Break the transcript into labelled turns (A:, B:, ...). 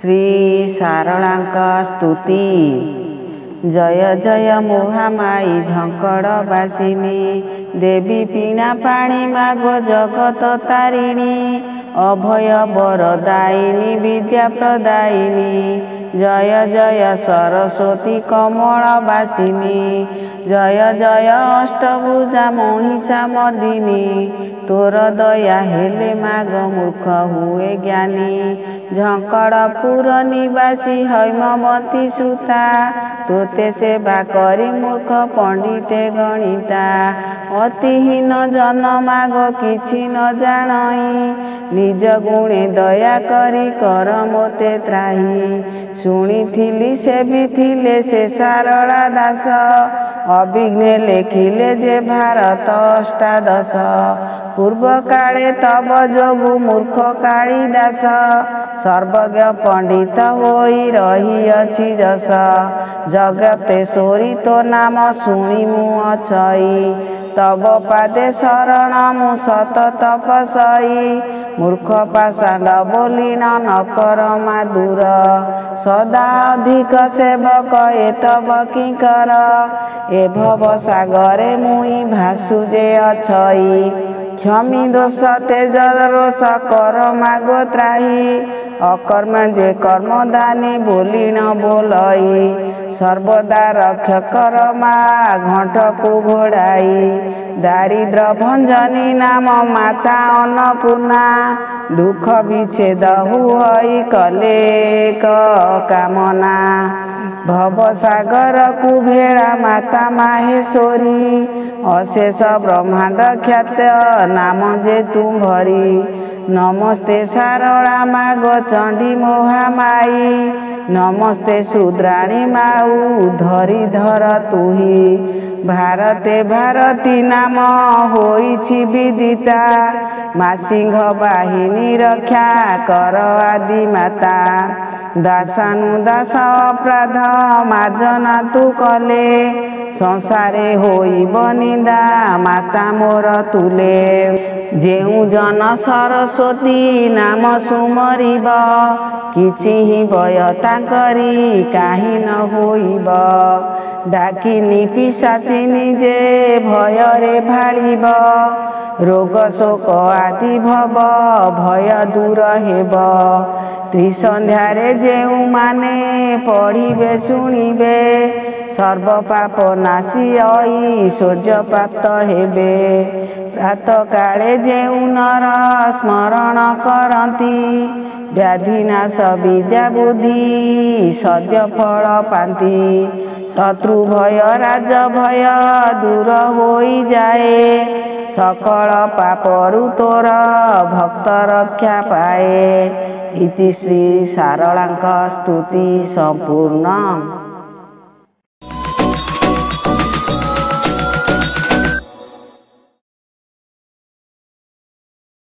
A: श्री शारଳାଙ୍କ स्तुति। जय जय मोहामाई झंकड़ बासिनी, देवी पीणा पाणी मागो जगत तारिणी, अभय वरदायिनी विद्या प्रदायिनी। जय जय सरस्वती कमल बासिनी, जय जय अष्टभुजा महिषा मर्दिनी। तोर दया हेले माग मूर्ख हुए ज्ञानी, झंकड़पुर निवासी हैमवती सुता। तोते सेवा करी मूर्ख पंडिते गणिता, अतिहीन जन माग किछि न जानई। निज गुणे दया करी कर मोते त्राही, शुणिथिली सेविथिले से शारଳା दास। अभिज्ञ लेखिले जे भारत अष्टादश, पूर्व काले तब जोगु मूर्ख कालिदास। सर्वज्ञ पंडित होई रहिअछि जस, जगतेश्वरी तो नाम शुणी मु अछई। तब पादे शरण मु सत तपसई, मूर्ख पाषाण्ड बोलिन न कर मादुर। सदा अधिक सेवक ए तब किंकर, ए भव सागरे मुई भासुजे अछई। क्षमी दोष तेज रोष कर मागो त्राही, अकर्म जे कर्मदानी बोली न बोलई। सर्वदा रक्ष कर मा घंट को घोड़ाई, दारिद्र भंजनी नाम माता अन्नपूर्णा। दुख विच्छेद हुई कले कामना, भव सागर कुबेरा माता माहेश्वरी। अशेष ब्रह्मांड ख्यात नाम जे तुम्भरी, नमस्ते शारଳା मागो चंडी मोहामाई। नमस्ते शूद्राणी माऊ धरी धर तुही, भारते भारती नाम होइछि विदिता। मासिंह बाहिनी रक्षा कर आदि माता, दासानुदास अपराध मार्जना तू कले। संसारे होइब निंदा माता मोर तुले, जेउ जन सरस्वती नाम सुमरिब। किछि ही भय तांकरी काहि न होइब, डाकिनी पिशाचिनी जे भୟରେ भाଳିब। रोग शोक आदि भव भय दूर हेब, त्रिसंध्यारे जेउ माने पढ़िबे शुणिबे। सर्व पाप नाशी ऐश्वर्य प्राप्त हेबे, प्रातः काले जेउ नर स्मरण करती। व्याधि नाश विद्या बुद्धि सद्य फल पाती, शत्रु भय राज भय दूर होई जाए। सकल पापरु तोर भक्त रक्षा पाए। इति श्री शारଳାଙ୍କ स्तुति संपूर्ण।